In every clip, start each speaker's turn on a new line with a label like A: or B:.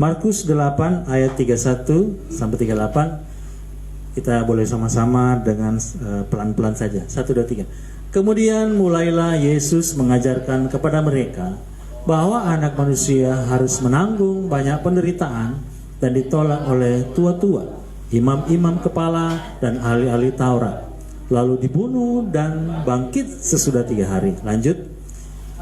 A: Markus 8 ayat 31 sampai 38. Kita boleh sama-sama dengan pelan-pelan saja. 1, 2, 3. Kemudian mulailah Yesus mengajarkan kepada mereka bahwa anak manusia harus menanggung banyak penderitaan dan ditolak oleh tua-tua, imam-imam kepala dan ahli-ahli Taurat, lalu dibunuh dan bangkit sesudah 3 hari. Lanjut.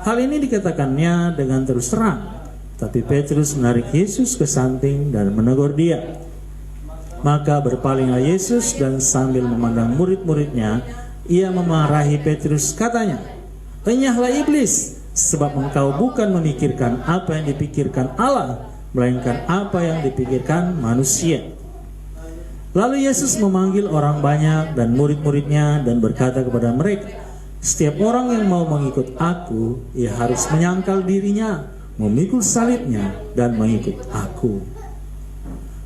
A: Hal ini dikatakannya dengan terus terang, tapi Petrus menarik Yesus ke samping dan menegur dia. Maka berpalinglah Yesus dan sambil memandang murid-muridnya, ia memarahi Petrus, katanya, "Enyahlah iblis, sebab engkau bukan memikirkan apa yang dipikirkan Allah, melainkan apa yang dipikirkan manusia." Lalu Yesus memanggil orang banyak dan murid-muridnya dan berkata kepada mereka, "Setiap orang yang mau mengikut aku, ia harus menyangkal dirinya, memikul salibnya dan mengikut aku.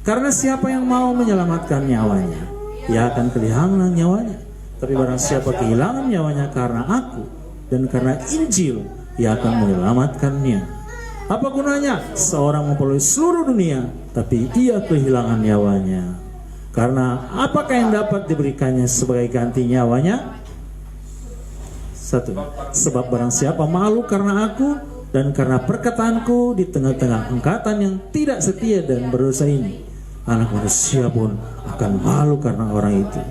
A: Karena siapa yang mau menyelamatkan nyawanya, ia akan kehilangan nyawanya. Tapi barang siapa kehilangan nyawanya karena aku dan karena Injil, ia akan menyelamatkannya. Apa gunanya seorang memperoleh seluruh dunia, tapi ia kehilangan nyawanya? Karena apakah yang dapat diberikannya sebagai ganti nyawanya?" 1. Sebab barang siapa malu karena aku dan karena perkataanku di tengah-tengah angkatan yang tidak setia dan berdosa ini, anak manusia pun akan malu karena orang itu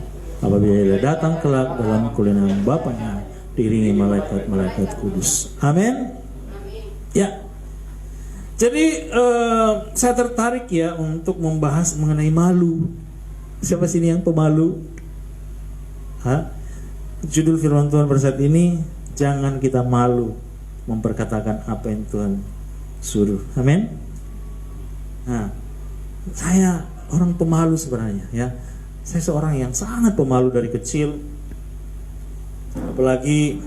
A: apabila ia datang kelak dalam kemuliaan Bapanya diiringi malaikat-malaikat kudus. Amin. Ya. Jadi saya tertarik ya untuk membahas mengenai malu. Siapa sini yang pemalu? Judul firman Tuhan pada saat ini, jangan kita malu memperkatakan apa yang Tuhan suruh. Amin. Nah, saya orang pemalu sebenarnya ya. Saya seorang yang sangat pemalu dari kecil. Apalagi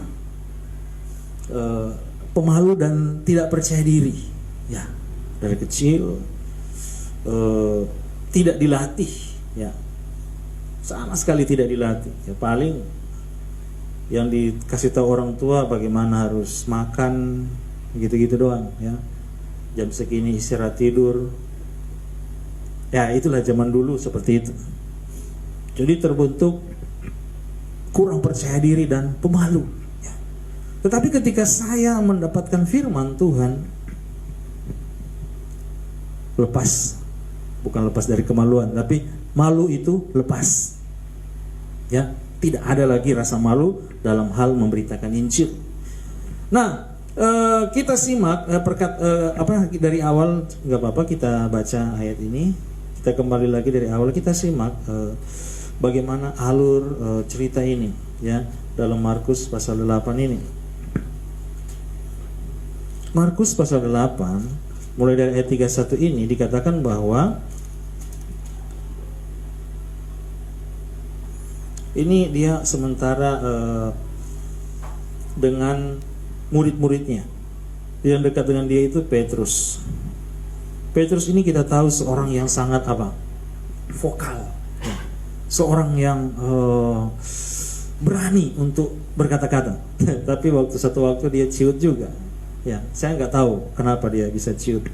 A: pemalu dan tidak percaya diri. Ya, dari kecil tidak dilatih ya. Sama sekali tidak dilatih. Ya, paling yang dikasih tahu orang tua bagaimana harus makan, gitu-gitu doang ya. Jam segini istirahat tidur. Ya, itulah zaman dulu seperti itu. Jadi terbentuk kurang percaya diri dan pemalu ya. Tetapi ketika saya mendapatkan firman Tuhan, lepas, bukan lepas dari kemaluan, tapi malu itu lepas ya. Tidak ada lagi rasa malu dalam hal memberitakan Injil. Nah, kita simak dari awal, nggak apa-apa kita baca ayat ini. Kita kembali lagi dari awal, kita simak bagaimana alur cerita ini ya dalam Markus pasal 8 ini. Markus pasal 8 mulai dari ayat 31 ini dikatakan bahwa ini dia sementara dengan murid-muridnya. Yang dekat dengan dia itu Petrus. Petrus ini kita tahu seorang yang sangat vokal ya. Seorang yang berani untuk berkata-kata. Tapi satu waktu dia ciut juga ya. Saya nggak tahu kenapa dia bisa ciut.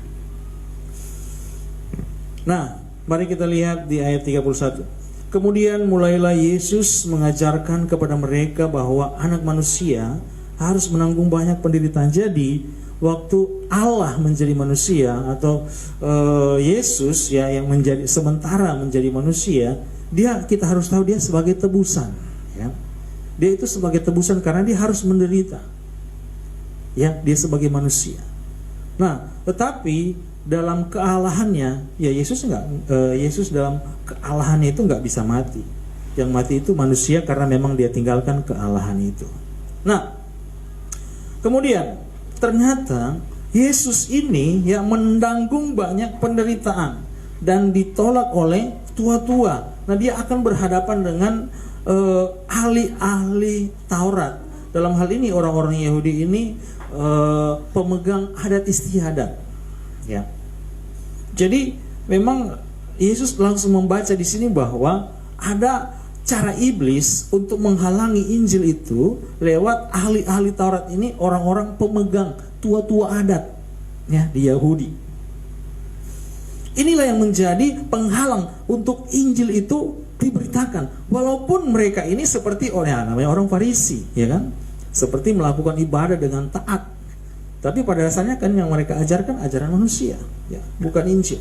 A: Nah, mari kita lihat di ayat 31. Kemudian mulailah Yesus mengajarkan kepada mereka bahwa anak manusia harus menanggung banyak penderitaan. Jadi waktu Allah menjadi manusia atau Yesus ya yang sementara menjadi manusia, kita harus tahu dia sebagai tebusan ya. Dia itu sebagai tebusan karena dia harus menderita. Ya, dia sebagai manusia. Nah, tetapi dalam kealahannya, ya Yesus dalam kealahannya itu nggak bisa mati. Yang mati itu manusia karena memang dia tinggalkan kealahan itu. Nah, kemudian ternyata Yesus ini yang menanggung banyak penderitaan dan ditolak oleh tua-tua. Nah, dia akan berhadapan dengan ahli-ahli Taurat. Dalam hal ini orang-orang Yahudi ini pemegang adat istiadat. Ya. Jadi memang Yesus langsung membaca di sini bahwa ada cara iblis untuk menghalangi Injil itu lewat ahli-ahli Taurat ini, orang-orang pemegang tua-tua adat ya di Yahudi. Inilah yang menjadi penghalang untuk Injil itu diberitakan. Walaupun mereka ini seperti namanya orang Farisi, ya kan? Seperti melakukan ibadah dengan taat. Tapi pada dasarnya kan yang mereka ajarkan ajaran manusia, ya, bukan Injil.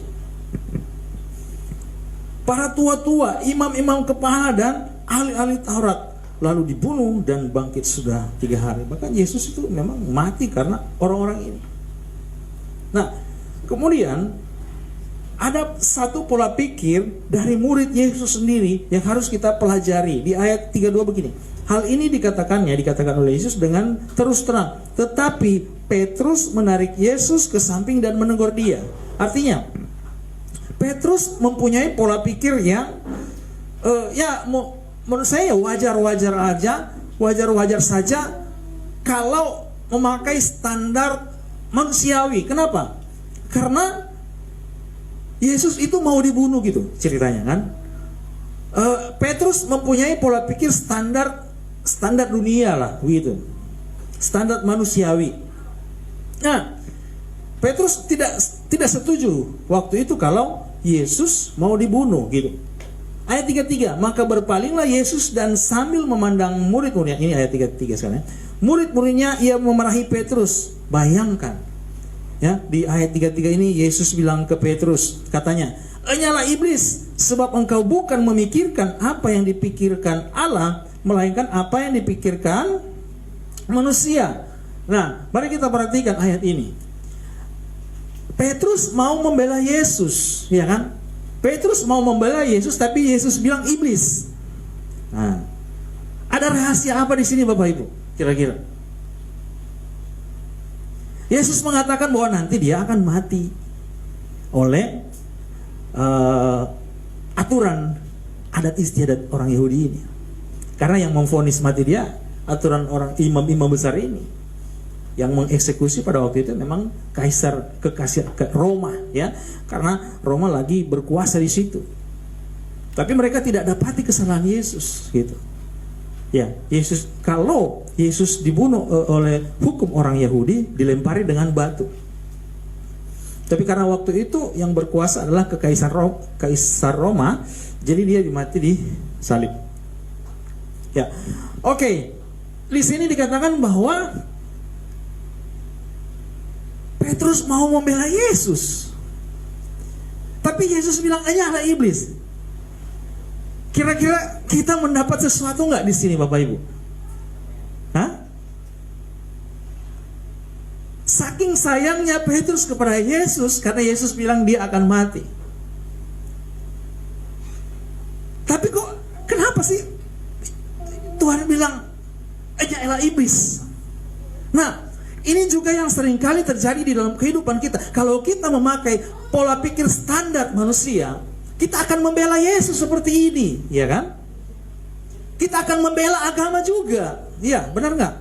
A: Para tua-tua, imam-imam kepala dan ahli-ahli Taurat lalu dibunuh dan bangkit sudah 3 hari. Bahkan Yesus itu memang mati karena orang-orang ini. Nah, kemudian ada satu pola pikir dari murid Yesus sendiri yang harus kita pelajari. Di ayat 32 begini. Hal ini dikatakan oleh Yesus dengan terus terang. Tetapi Petrus menarik Yesus ke samping dan menegur dia. Artinya, Petrus mempunyai pola pikir yang menurut saya wajar-wajar saja kalau memakai standar manusiawi. Kenapa? Karena Yesus itu mau dibunuh gitu ceritanya kan. Petrus mempunyai pola pikir standar dunia lah gitu, standar manusiawi. Nah, Petrus tidak setuju waktu itu kalau Yesus mau dibunuh gitu. Ayat 33, maka berpalinglah Yesus dan sambil memandang murid-muridnya, ini ayat 33 sekarang. Murid-muridnya ia memarahi Petrus. Bayangkan, ya, di ayat 33 ini Yesus bilang ke Petrus, katanya, "Enyalah iblis, sebab engkau bukan memikirkan apa yang dipikirkan Allah, melainkan apa yang dipikirkan manusia." Nah, mari kita perhatikan ayat ini. Petrus mau membela Yesus, ya kan? Petrus mau membela Yesus, tapi Yesus bilang iblis. Nah, ada rahasia apa di sini, Bapak Ibu? Kira-kira? Yesus mengatakan bahwa nanti dia akan mati oleh aturan adat istiadat orang Yahudi ini. Karena yang memvonis mati dia aturan orang imam-imam besar ini. Yang mengeksekusi pada waktu itu memang kaisar ke Roma, ya, karena Roma lagi berkuasa di situ. Tapi mereka tidak dapati kesalahan Yesus, gitu. Ya, kalau Yesus dibunuh oleh hukum orang Yahudi, dilempari dengan batu. Tapi karena waktu itu yang berkuasa adalah kaisar Roma, jadi dia mati di salib. Ya, oke. Di sini dikatakan bahwa Petrus mau membela Yesus, tapi Yesus bilang, "Enyalah iblis." Kira-kira kita mendapat sesuatu nggak di sini, Bapak Ibu? Hah? Saking sayangnya Petrus kepada Yesus, karena Yesus bilang dia akan mati. Tapi kok kenapa sih Tuhan bilang, "Enyalah iblis"? Nah, ini juga yang seringkali terjadi di dalam kehidupan kita. Kalau kita memakai pola pikir standar manusia, kita akan membela Yesus seperti ini, ya kan? Kita akan membela agama juga, ya, benar nggak?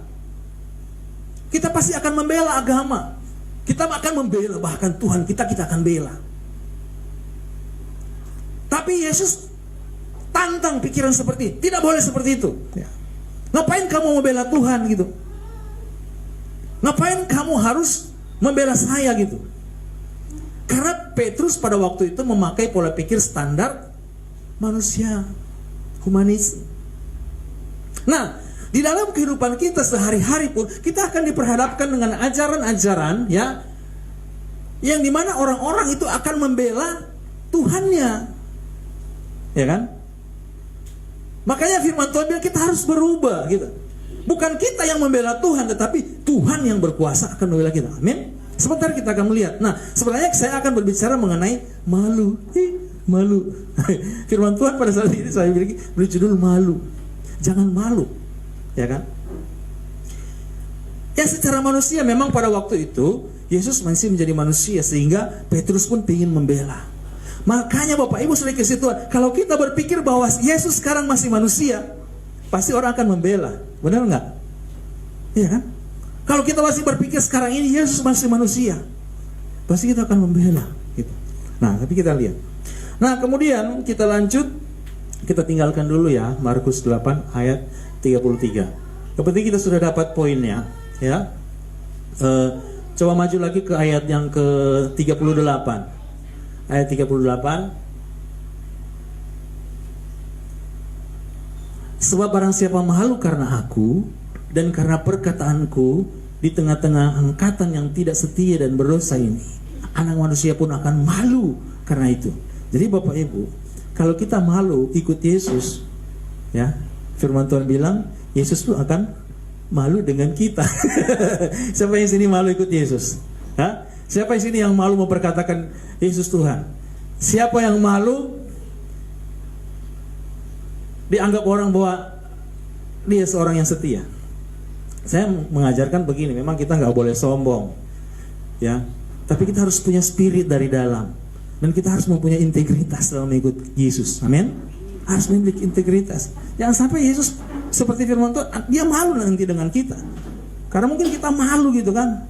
A: Kita pasti akan membela agama. Kita akan membela bahkan Tuhan kita akan bela. Tapi Yesus tantang pikiran seperti itu. Tidak boleh seperti itu. Ya. Ngapain kamu membela Tuhan gitu? Ngapain kamu harus membela saya gitu? Karena Petrus pada waktu itu memakai pola pikir standar manusia, humanis. Nah, di dalam kehidupan kita sehari-hari pun kita akan diperhadapkan dengan ajaran-ajaran, ya, yang dimana orang-orang itu akan membela Tuhannya, ya kan? Makanya firman Tuhan bilang kita harus berubah gitu. Bukan kita yang membela Tuhan, tetapi Tuhan yang berkuasa akan membela kita. Amin. Sebentar kita akan melihat. Nah, sebenarnya saya akan berbicara mengenai malu. Malu. Firman Tuhan pada saat ini saya beri judul malu. Jangan malu, ya kan? Ya, secara manusia memang pada waktu itu Yesus masih menjadi manusia, sehingga Petrus pun ingin membela. Makanya Bapak Ibu saudara kasih Tuhan, kalau kita berpikir bahwa Yesus sekarang masih manusia, pasti orang akan membela. Benar nggak? Iya kan? Kalau kita masih berpikir sekarang ini Yesus masih manusia, pasti kita akan membela gitu. Nah, tapi kita lihat. Nah, kemudian kita lanjut. Kita tinggalkan dulu ya Markus 8 ayat 33. Seperti kita sudah dapat poinnya, ya. Coba maju lagi ke ayat yang ke-38. ayat 38. Sebab barang siapa malu karena aku dan karena perkataanku di tengah-tengah angkatan yang tidak setia dan berdosa ini, anak manusia pun akan malu karena itu. Jadi Bapak Ibu, kalau kita malu ikut Yesus, ya, firman Tuhan bilang Yesus tuh akan malu dengan kita. Siapa yang sini malu ikut Yesus? Hah? Siapa yang sini yang malu memperkatakan Yesus Tuhan? Siapa yang malu dianggap orang bahwa dia seorang yang setia? Saya mengajarkan begini, memang kita nggak boleh sombong, ya, tapi kita harus punya spirit dari dalam, dan kita harus mempunyai integritas dalam mengikut Yesus. Amin. Harus memiliki integritas. Jangan sampai Yesus seperti firman Tuhan, dia malu nanti dengan kita, karena mungkin kita malu gitu kan.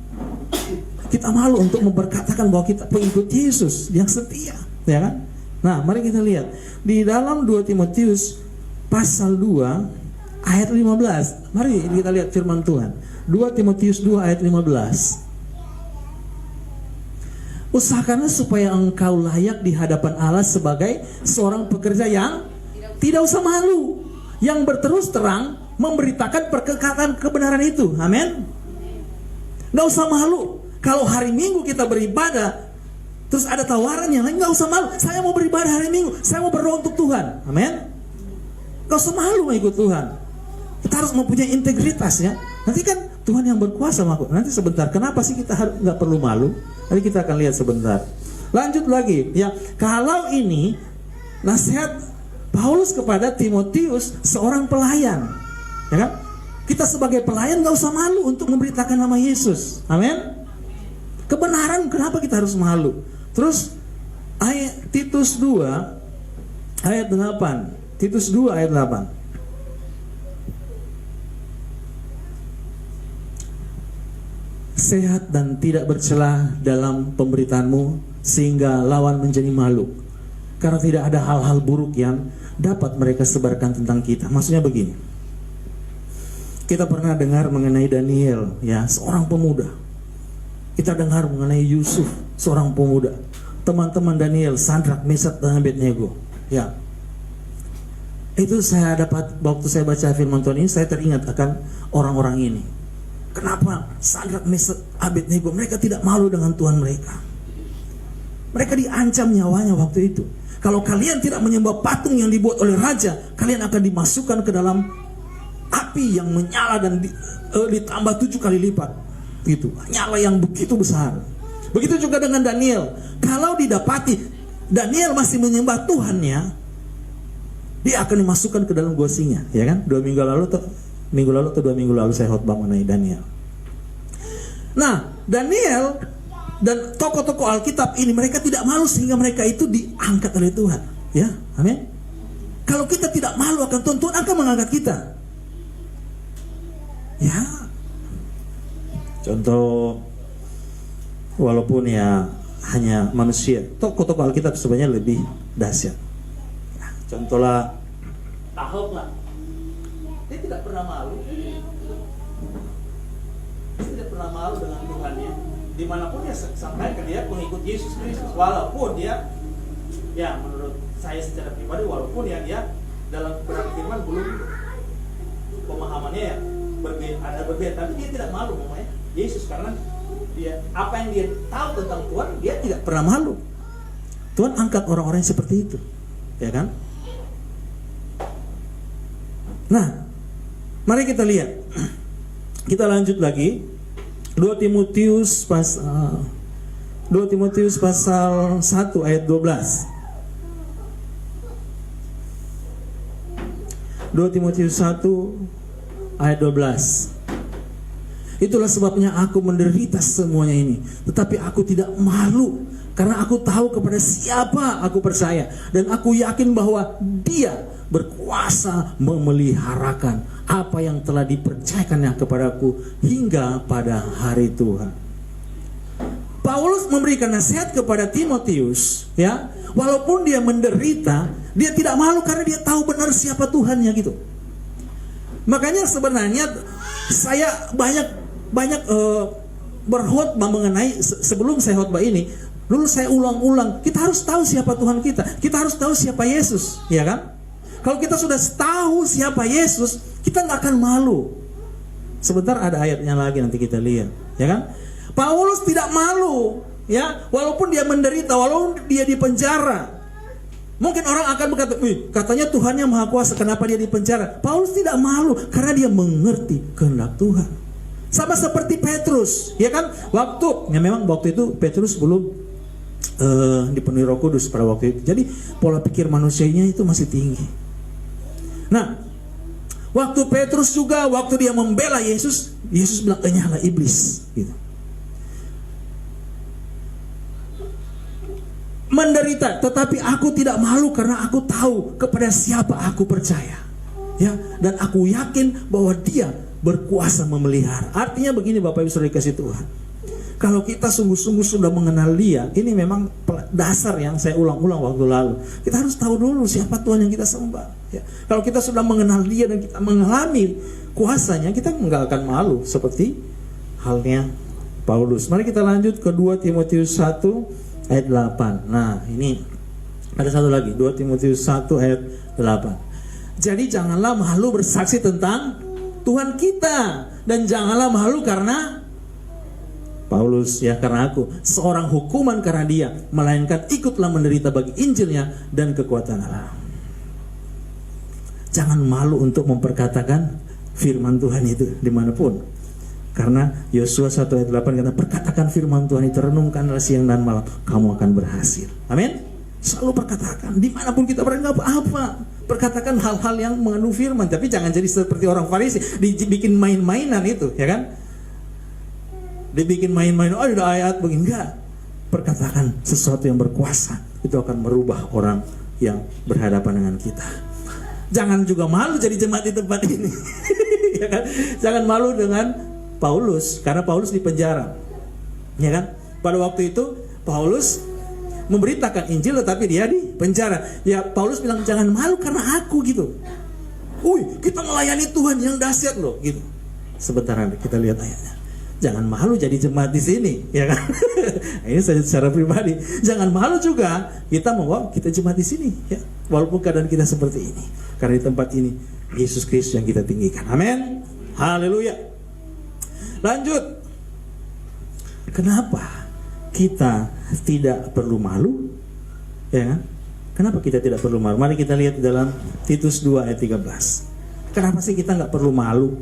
A: Kita malu untuk memperkatakan bahwa kita pengikut Yesus yang setia, ya kan? Nah, mari kita lihat di dalam 2 Timotius pasal 2 ayat 15. Mari kita lihat firman Tuhan. 2 Timotius 2 ayat 15. Usahakanlah supaya engkau layak di hadapan Allah sebagai seorang pekerja yang tidak usah malu, yang berterus terang memberitakan perkataan kebenaran itu. Amin. Gak usah malu. Kalau hari Minggu kita beribadah, terus ada tawaran yang lain, gak usah malu. Saya mau beribadah hari Minggu, saya mau berdoa untuk Tuhan. Amin. Gak usah malu mengikut Tuhan. Kita harus mempunyai integritas, ya. Nanti kan Tuhan yang berkuasa sama aku. Nanti sebentar, kenapa sih kita gak perlu malu? Nanti kita akan lihat sebentar. Lanjut lagi, ya. Kalau ini nasihat Paulus kepada Timotius, seorang pelayan, ya kan? Kita sebagai pelayan gak usah malu untuk memberitakan nama Yesus. Amin. Kebenaran, kenapa kita harus malu? Terus ayat Titus 2 ayat 8. Titus 2 ayat 8. Sehat dan tidak bercela dalam pemberitaanmu, sehingga lawan menjadi malu, karena tidak ada hal-hal buruk yang dapat mereka sebarkan tentang kita. Maksudnya begini, kita pernah dengar mengenai Daniel, ya, seorang pemuda. Kita dengar mengenai Yusuf, seorang pemuda. Teman-teman Daniel, Sadrak, Mesak, dan Abednego, ya. Itu saya dapat waktu saya baca firman Tuhan ini, saya teringat akan orang-orang ini. Kenapa Sadrak, Mesak, Abednego mereka tidak malu dengan Tuhan mereka? Mereka diancam nyawanya waktu itu. Kalau kalian tidak menyembah patung yang dibuat oleh raja, kalian akan dimasukkan ke dalam api yang menyala dan ditambah 7 kali lipat. Gitu, nyala yang begitu besar. Begitu juga dengan Daniel. Kalau didapati Daniel masih menyembah Tuhannya, dia akan dimasukkan ke dalam gua singa, ya kan? 2 minggu lalu atau 2 minggu lalu saya khotbah mengenai Daniel. Nah, Daniel dan tokoh-tokoh Alkitab ini mereka tidak malu sehingga mereka itu diangkat oleh Tuhan, ya. Amin. Kalau kita tidak malu akan Tuhan, Tuhan akan mengangkat kita. Ya. Contoh, walaupun ya hanya manusia, tokoh-tokoh Alkitab sebenarnya lebih dahsyat. Nah, contohlah Ahok lah, dia tidak pernah malu. Dia tidak pernah malu dengan Tuhannya. Dimanapun dia sampaikan dia pengikut Yesus Kristus, walaupun dia, ya menurut saya secara pribadi, walaupun ya dia dalam berfirman belum pemahamannya ya berbeda, tapi dia tidak malu namanya Yesus, karena dia apa yang dia tahu tentang Tuhan, dia tidak pernah malu. Tuhan angkat orang-orang yang seperti itu, ya kan? Nah, mari kita lihat. Kita lanjut lagi. 2 Timotius pasal 1 ayat 12. 2 Timotius 1 ayat 12. Itulah sebabnya aku menderita semuanya ini, tetapi aku tidak malu, karena aku tahu kepada siapa aku percaya, dan aku yakin bahwa Dia berkuasa memeliharakan apa yang telah dipercayakannya kepadaku hingga pada hari Tuhan. Paulus memberikan nasihat kepada Timotius, ya, walaupun dia menderita, dia tidak malu karena dia tahu benar siapa Tuhannya gitu. Makanya sebenarnya saya banyak berkhotbah mengenai, sebelum saya khotbah ini, Dulu saya ulang-ulang, kita harus tahu siapa Tuhan kita. Kita harus tahu siapa Yesus, ya kan? Kalau kita sudah tahu siapa Yesus, kita nggak akan malu. Sebentar ada ayatnya lagi nanti kita lihat, ya kan? Paulus tidak malu, ya, walaupun dia menderita, walaupun dia di penjara. Mungkin orang akan berkata, katanya Tuhannya Maha Kuasa, kenapa dia di penjara? Paulus tidak malu karena dia mengerti kehendak Tuhan. Sama seperti Petrus, ya kan? Memang waktu itu Petrus belum dipenuhi Roh Kudus pada waktu itu. Jadi pola pikir manusianya itu masih tinggi. Nah, waktu Petrus juga, waktu dia membela Yesus, Yesus bilang, "Enyahlah iblis," gitu. Menderita, tetapi aku tidak malu karena aku tahu kepada siapa aku percaya. Ya, dan aku yakin bahwa Dia berkuasa memelihara. Artinya begini Bapak Ibu Saudara dikasih Tuhan. Kalau kita sungguh-sungguh sudah mengenal Dia, ini memang dasar yang saya ulang-ulang waktu lalu. Kita harus tahu dulu siapa Tuhan yang kita sembah. Ya. Kalau kita sudah mengenal Dia dan kita mengalami kuasanya, kita nggak akan malu seperti halnya Paulus. Mari kita lanjut ke 2 Timotius 1 ayat 8. Nah, ini ada satu lagi, 2 Timotius 1 ayat 8. Jadi janganlah malu bersaksi tentang Tuhan kita, dan janganlah malu karena Paulus, ya, karena aku seorang hukuman karena Dia, melainkan ikutlah menderita bagi Injilnya dan kekuatan Allah. Jangan malu untuk memperkatakan firman Tuhan itu dimanapun. Karena Yosua 1 ayat 8 kata, perkatakan firman Tuhan itu, renungkanlah siang dan malam, kamu akan berhasil. Amin. Selalu perkatakan, dimanapun kita berada, apa-apa, perkatakan hal-hal yang mengandung firman. Tapi jangan jadi seperti orang Farisi, dibikin main-mainan itu, ya kan? Dibikin main-main, oh udah ayat begini. Enggak, perkatakan sesuatu yang berkuasa, itu akan merubah orang yang berhadapan dengan kita. Jangan juga malu jadi jemaat di tempat ini. Ya kan? Jangan malu dengan Paulus, karena Paulus di penjara, ya kan? Pada waktu itu Paulus memberitakan Injil, tetapi dia di penjara. Ya, Paulus bilang jangan malu karena aku, gitu. Kita melayani Tuhan yang dahsyat loh, gitu. Sebentar kita lihat ayatnya. Jangan malu jadi jemaat di sini, ya kan? Ini saya secara pribadi. Jangan malu juga kita membawa kita jemaat di sini, ya. Walaupun keadaan kita seperti ini, karena di tempat ini Yesus Kristus yang kita tinggikan. Amin. Haleluya. Lanjut. Kenapa kita tidak perlu malu? Ya kan? Kenapa kita tidak perlu malu? Mari kita lihat dalam Titus 2 ayat 13. Kenapa sih kita nggak perlu malu?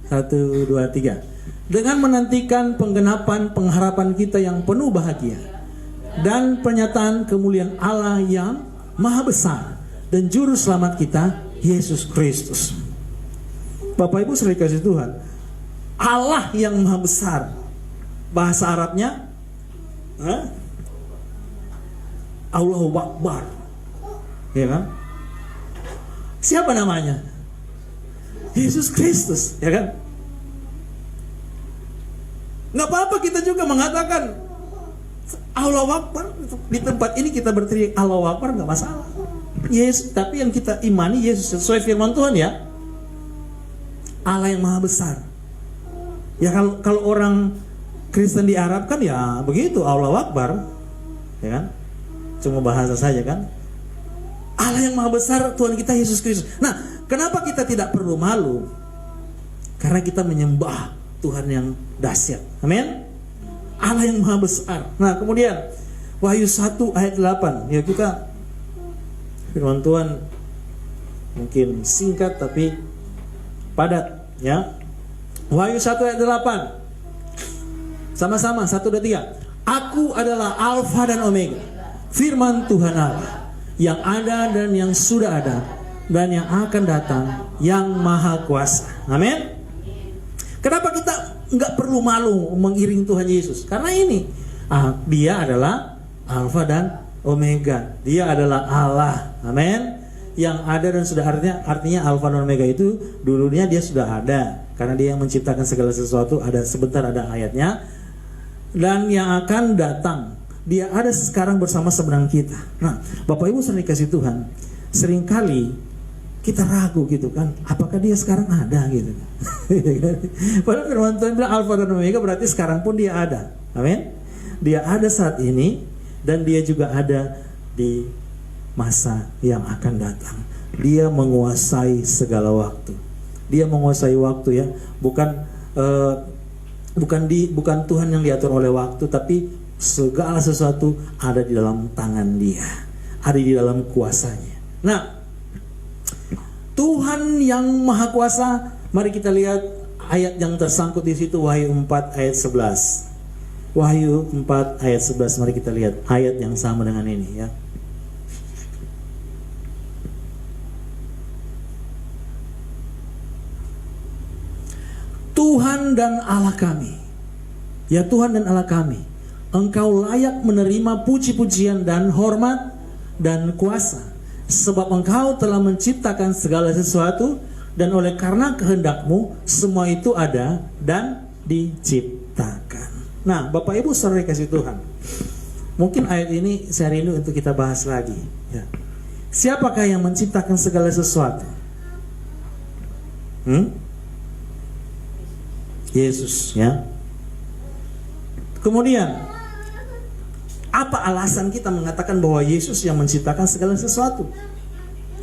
A: Satu, dua, tiga. Dengan menantikan penggenapan pengharapan kita yang penuh bahagia dan pernyataan kemuliaan Allah yang maha besar dan juru selamat kita, Yesus Kristus. Bapak Ibu saudara kasih Tuhan, Allah yang maha besar, bahasa Arabnya Allahu Akbar, ya kan? Siapa namanya? Yesus Kristus, ya kan? Nggak apa-apa kita juga mengatakan Allahu Akbar. Di tempat ini kita berteriak Allahu Akbar, nggak masalah. Yesus, tapi yang kita imani Yesus sesuai firman Tuhan, ya. Allah yang maha besar. Ya, kalau orang Kristen di Arab kan ya begitu, Allahu Akbar, ya kan? Cuma bahasa saja kan. Allah yang maha besar, Tuhan kita Yesus Kristus. Nah, kenapa kita tidak perlu malu? Karena kita menyembah Tuhan yang dahsyat. Amin. Allah yang maha besar. Nah, kemudian Wahyu 1 ayat 8. Ya, kita firman Tuhan mungkin singkat tapi padat, ya. Wahyu 1 ayat 8. Sama-sama, 1, 2, 3. Aku adalah Alfa dan Omega, firman Tuhan Allah, yang ada dan yang sudah ada dan yang akan datang, yang maha kuasa. Amin. Kenapa kita nggak perlu malu mengiring Tuhan Yesus? Karena ini, Dia adalah Alfa dan Omega. Dia adalah Allah. Amin. Yang ada dan sudah, artinya Alfa dan Omega itu dulunya Dia sudah ada, karena Dia yang menciptakan segala sesuatu. Ada sebentar ada ayatnya. Dan yang akan datang, Dia ada sekarang bersama-sama dengan kita. Nah, Bapak Ibu saudara dikasih Tuhan, seringkali kita ragu gitu kan, apakah dia sekarang ada gitu. Padahal firman Tuhan bilang Alfa dan Omega, berarti sekarang pun dia ada. Amin. Dia ada saat ini dan dia juga ada di masa yang akan datang. Dia menguasai segala waktu. Dia menguasai waktu ya, bukan Tuhan yang diatur oleh waktu, tapi segala sesuatu ada di dalam tangan Dia, ada di dalam kuasanya. Nah, Tuhan yang Maha Kuasa, mari kita lihat ayat yang tersangkut di situ, Wahyu 4 ayat 11. Wahyu 4 ayat 11, mari kita lihat ayat yang sama dengan ini ya. Tuhan dan Allah kami, ya Tuhan dan Allah kami, Engkau layak menerima puji-pujian dan hormat dan kuasa, sebab Engkau telah menciptakan segala sesuatu, dan oleh karena kehendak-Mu semua itu ada dan diciptakan. Nah, Bapak Ibu saudara kasih Tuhan, mungkin ayat ini saya rindu untuk kita bahas lagi ya. Siapakah yang menciptakan segala sesuatu? Yesus ya. Kemudian apa alasan kita mengatakan bahwa Yesus yang menciptakan segala sesuatu?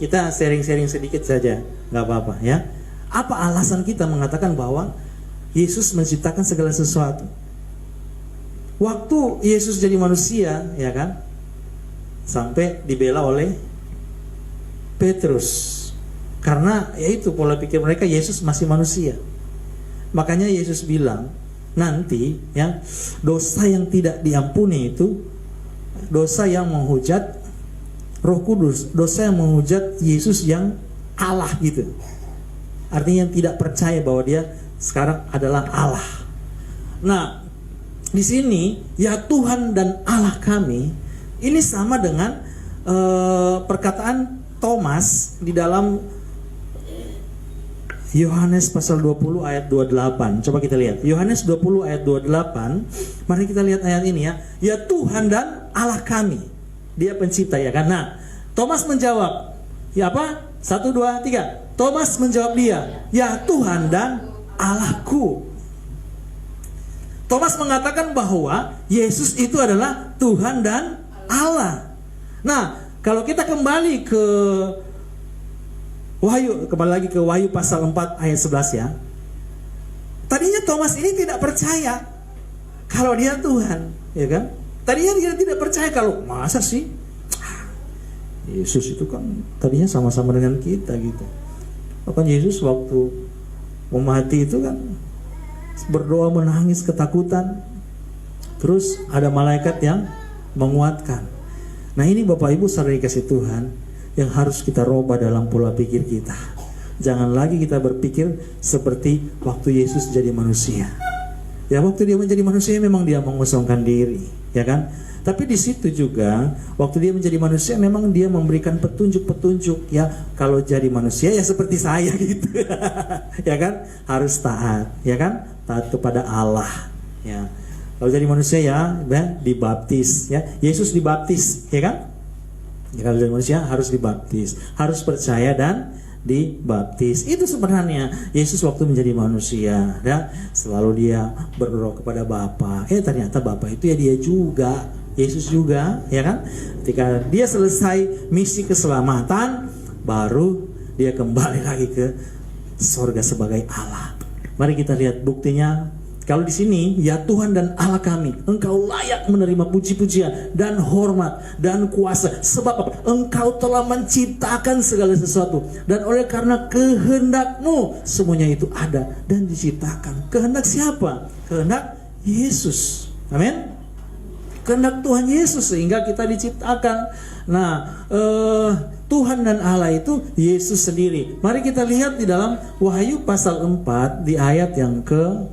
A: Kita sharing-sharing sedikit saja, nggak apa-apa ya. Apa alasan kita mengatakan bahwa Yesus menciptakan segala sesuatu? Waktu Yesus jadi manusia, ya kan, sampai dibela oleh Petrus, karena yaitu pola pikir mereka Yesus masih manusia. Makanya Yesus bilang, nanti ya, dosa yang tidak diampuni itu dosa yang menghujat Roh Kudus, dosa yang menghujat Yesus yang Allah gitu. Artinya yang tidak percaya bahwa dia sekarang adalah Allah. Nah, di sini ya Tuhan dan Allah kami, ini sama dengan perkataan Thomas di dalam Yohanes pasal 20 ayat 28. Coba kita lihat Yohanes 20 ayat 28. Mari kita lihat ayat ini ya. Ya Tuhan dan Allah kami, Dia pencipta ya kan. Nah, Thomas menjawab, ya apa? 1, 2, 3. Thomas menjawab dia, ya Tuhan dan Allahku. Thomas mengatakan bahwa Yesus itu adalah Tuhan dan Allah. Nah, kalau kita kembali ke Wahyu, kembali lagi ke Wahyu pasal 4 ayat 11 ya. Tadinya Thomas ini tidak percaya kalau dia Tuhan, ya kan? Tadinya dia tidak percaya kalau masa sih Yesus itu kan tadinya sama-sama dengan kita gitu. Bahkan Yesus waktu mau mati itu kan berdoa menangis ketakutan. Terus ada malaikat yang menguatkan. Nah, ini Bapak Ibu saudara kasih Tuhan yang harus kita rubah dalam pola pikir kita. Jangan lagi kita berpikir seperti waktu Yesus jadi manusia. Ya, waktu dia menjadi manusia memang dia mengosongkan diri, ya kan? Tapi di situ juga waktu dia menjadi manusia memang dia memberikan petunjuk-petunjuk ya. Kalau jadi manusia ya seperti saya gitu. Ya kan? Harus taat, ya kan? Taat kepada Allah, ya. Kalau jadi manusia ya dibaptis, ya. Yesus dibaptis, ya kan? Ya, kalau jadi manusia harus dibaptis, harus percaya dan dibaptis. Itu sebenarnya Yesus waktu menjadi manusia, ya. Selalu dia berdoa kepada Bapa. Ternyata Bapa itu ya dia juga, Yesus juga, ya kan? Ketika dia selesai misi keselamatan, baru dia kembali lagi ke sorga sebagai Allah. Mari kita lihat buktinya. Kalau di sini ya Tuhan dan Allah kami, Engkau layak menerima puji-pujian dan hormat dan kuasa, sebab apa? Engkau telah menciptakan segala sesuatu, dan oleh karena kehendak-Mu semuanya itu ada dan diciptakan. Kehendak siapa? Kehendak Yesus. Amin. Kehendak Tuhan Yesus sehingga kita diciptakan. Nah, Tuhan dan Allah itu Yesus sendiri. Mari kita lihat di dalam Wahyu pasal 4 di ayat yang ke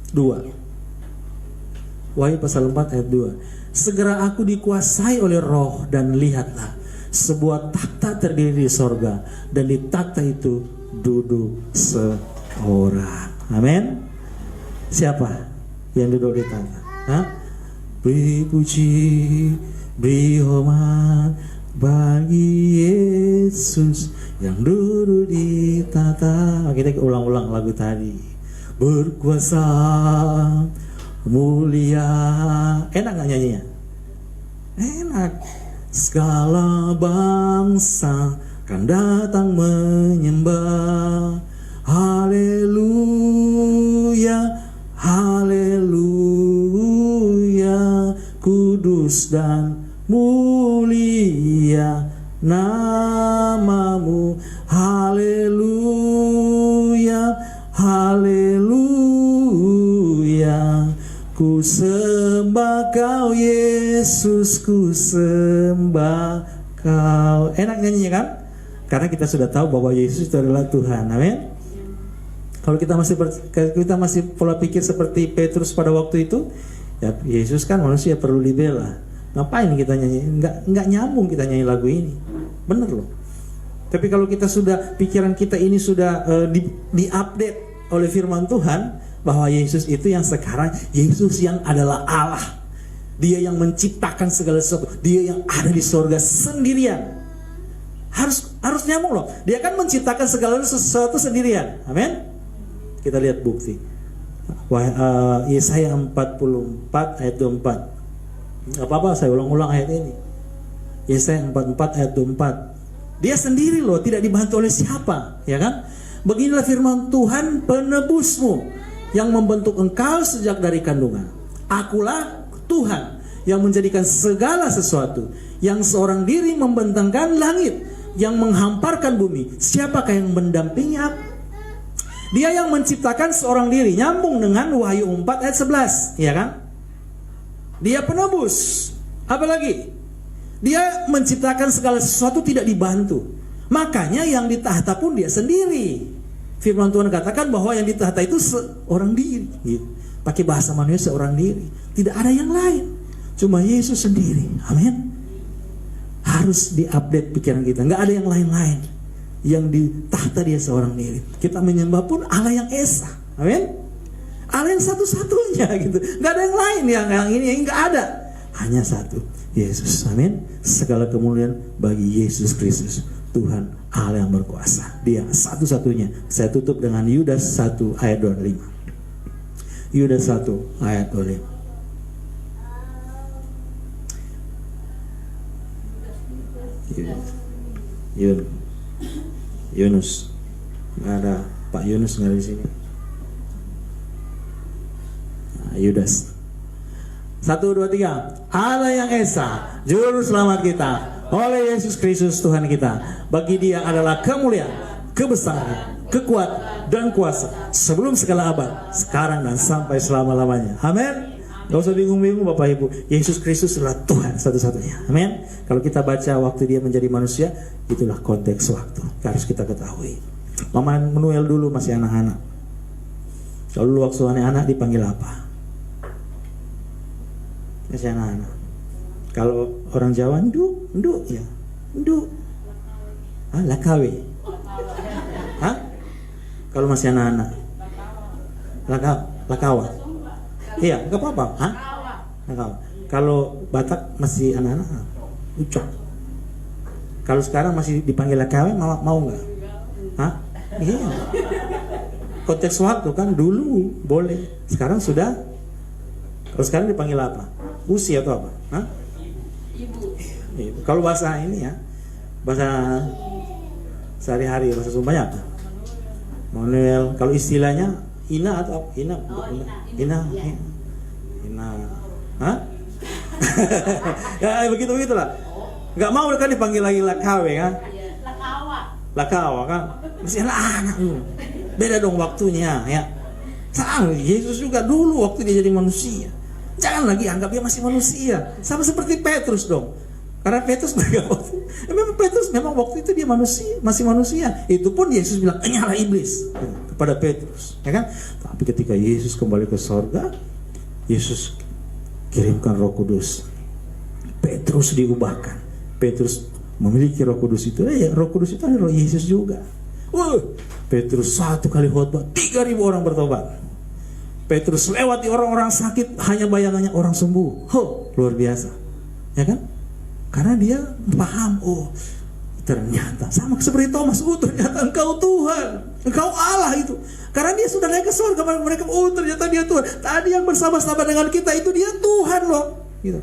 A: 2. Wahyu pasal 4 ayat 2. Segera aku dikuasai oleh Roh, dan lihatlah sebuah takhta terdiri di sorga, dan di takhta itu duduk seorang. Amin. Siapa yang duduk di takhta? Beri puji, beri hormat, bagi Yesus yang duduk di tahta. Kita ulang-ulang lagu tadi. Berkuasa, mulia. Enak gak nyanyinya? Enak. Segala bangsa kan datang menyembah. Haleluya, haleluya, kudus dan mulia namamu. Haleluya, haleluya, ku sembah kau Yesus, ku sembah kau. Enak nyanyinya kan? Karena kita sudah tahu bahwa Yesus itu adalah Tuhan. Amin. Kalau kita masih pola pikir seperti Petrus pada waktu itu, ya Yesus kan manusia, perlu dibela. Ngapain kita nyanyi? Enggak nyambung kita nyanyi lagu ini. Bener loh. Tapi kalau kita sudah, pikiran kita ini sudah diupdate oleh firman Tuhan, bahwa Yesus itu yang sekarang, Yesus yang adalah Allah. Dia yang menciptakan segala sesuatu. Dia yang ada di sorga sendirian. Harus nyambung loh. Dia kan menciptakan segala sesuatu sendirian. Amin. Kita lihat bukti. Yesaya 44 ayat 24. Gak apa-apa saya ulang-ulang ayat ini. Yesaya 44 ayat 24. Dia sendiri loh, tidak dibantu oleh siapa, ya kan? Beginilah firman Tuhan penebusmu, yang membentuk engkau sejak dari kandungan. Akulah Tuhan yang menjadikan segala sesuatu, yang seorang diri membentangkan langit, yang menghamparkan bumi. Siapakah yang mendampingi aku? Dia yang menciptakan seorang diri. Nyambung dengan Wahyu 4 ayat 11, ya kan? Dia penebus. Apalagi? Dia menciptakan segala sesuatu tidak dibantu. Makanya yang di tahta pun dia sendiri. Firman Tuhan katakan bahwa yang di tahta itu seorang diri, gitu. Pakai bahasa manusia, seorang diri. Tidak ada yang lain, cuma Yesus sendiri. Amin. Harus diupdate pikiran kita. Nggak ada yang lain-lain. Yang di tahta dia seorang diri. Kita menyembah pun Allah yang Esa. Amin. Allah yang satu-satunya gitu. Nggak ada yang lain, yang ini nggak ada. Hanya satu, Yesus. Amin. Segala kemuliaan bagi Yesus Kristus, Tuhan Allah yang berkuasa. Dia satu-satunya. Saya tutup dengan Yudas 1 ayat 25. Yudas 1 ayat 25. Yunus. Nggak ada Pak Yunus, nggak ada di sini. Yudas. 1, 2, 3. Allah yang Esa, Juru Selamat kita, oleh Yesus Kristus Tuhan kita. Bagi Dia adalah kemuliaan, kebesaran, kekuatan, dan kuasa sebelum segala abad, sekarang dan sampai selama-lamanya. Amin. Gak usah bingung-bingung Bapak Ibu. Yesus Kristus adalah Tuhan satu-satunya. Amin. Kalau kita baca waktu Dia menjadi manusia, itulah konteks waktu. Harus kita ketahui. Mama Manuel dulu masih anak-anak. Kalau dulu waktu anak-anak dipanggil apa? Masih anak-anak. Kalau orang Jawa, nduk ya. Nduk. Lakawe. Hah? Kalau masih anak-anak. Lakawa. Iya, enggak apa-apa. Hah? Lakawa. Kalau Batak masih anak-anak, ucok. Kalau sekarang masih dipanggil lakawe, mau enggak? Hah? Iya. Konteks waktu kan, dulu boleh. Sekarang sudah. Kalau sekarang dipanggil apa? Usi atau apa? Hah? Ibu. Kalau bahasa ini ya, bahasa sehari-hari, bahasa Sumbanya apa? Manuel. Kalau istilahnya Ina atau apa? Ina. Hah? Ya begitulah. Nggak mau kan dipanggil lagi lakawe kan? Lakawa kan? Masih anak. Beda dong waktunya ya. Sama Yesus juga dulu waktu Dia jadi manusia. Jangan lagi anggap Dia masih manusia. Sama seperti Petrus dong. Karena Petrus memang memang waktu itu dia masih manusia. Itu pun Yesus bilang, "Nyala iblis," kepada Petrus, ya kan? Tapi ketika Yesus kembali ke sorga, Yesus kirimkan Roh Kudus. Petrus diubahkan. Petrus memiliki Roh Kudus itu. Roh Kudus itu adalah Roh Yesus juga. Petrus 1 kali khotbah 3.000 orang bertobat. Petrus lewati orang-orang sakit, hanya bayangannya orang sembuh. Luar biasa, ya kan? Karena dia paham, oh ternyata sama seperti Thomas, oh ternyata engkau Tuhan, engkau Allah itu. Karena dia sudah naik ke surga, mereka, oh ternyata dia Tuhan. Tadi yang bersama-sama dengan kita itu dia Tuhan loh, gitu.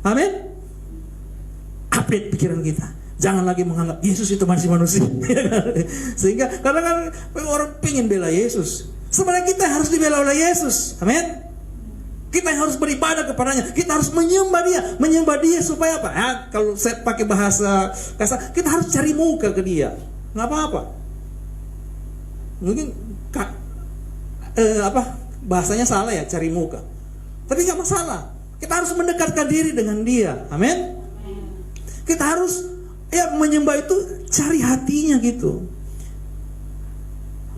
A: Amin. Update pikiran kita. Jangan lagi menganggap Yesus itu masih manusia. Sehingga kadang-kadang orang pengen bela Yesus. Sebenarnya kita harus dibela oleh Yesus. Amin. Kita harus beribadah kepadanya. Kita harus menyembah dia. Menyembah dia supaya apa? Ya, kalau saya pakai bahasa kasar, kita harus cari muka ke dia. Nggak apa-apa. Mungkin bahasanya salah ya, cari muka. Tapi nggak masalah. Kita harus mendekatkan diri dengan dia. Amin. Kita harus menyembah itu cari hatinya gitu.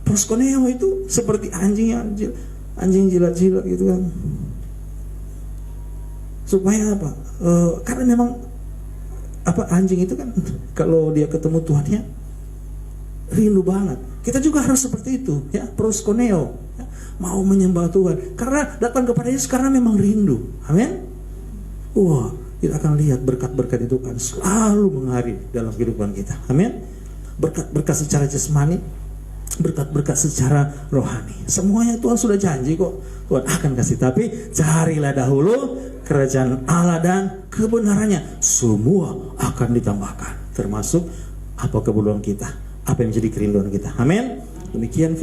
A: Proskuneo itu seperti anjing jilat-jilat gitu kan. Supaya apa? Karena memang anjing itu kan kalau dia ketemu Tuhannya rindu banget. Kita juga harus seperti itu, ya, proskuneo, ya, mau menyembah Tuhan. Karena datang kepada Yesus karena memang rindu. Amin. Wah, kita akan lihat berkat-berkat itu kan selalu mengalir dalam kehidupan kita. Amin. Berkat-berkat secara jasmani, berkat-berkat secara rohani. Semuanya Tuhan sudah janji kok. Tuhan akan kasih. Tapi carilah dahulu kerajaan Allah dan kebenarannya. Semua akan ditambahkan. Termasuk apa kebutuhan kita, apa yang menjadi kerinduan kita. Amin. Demikian firman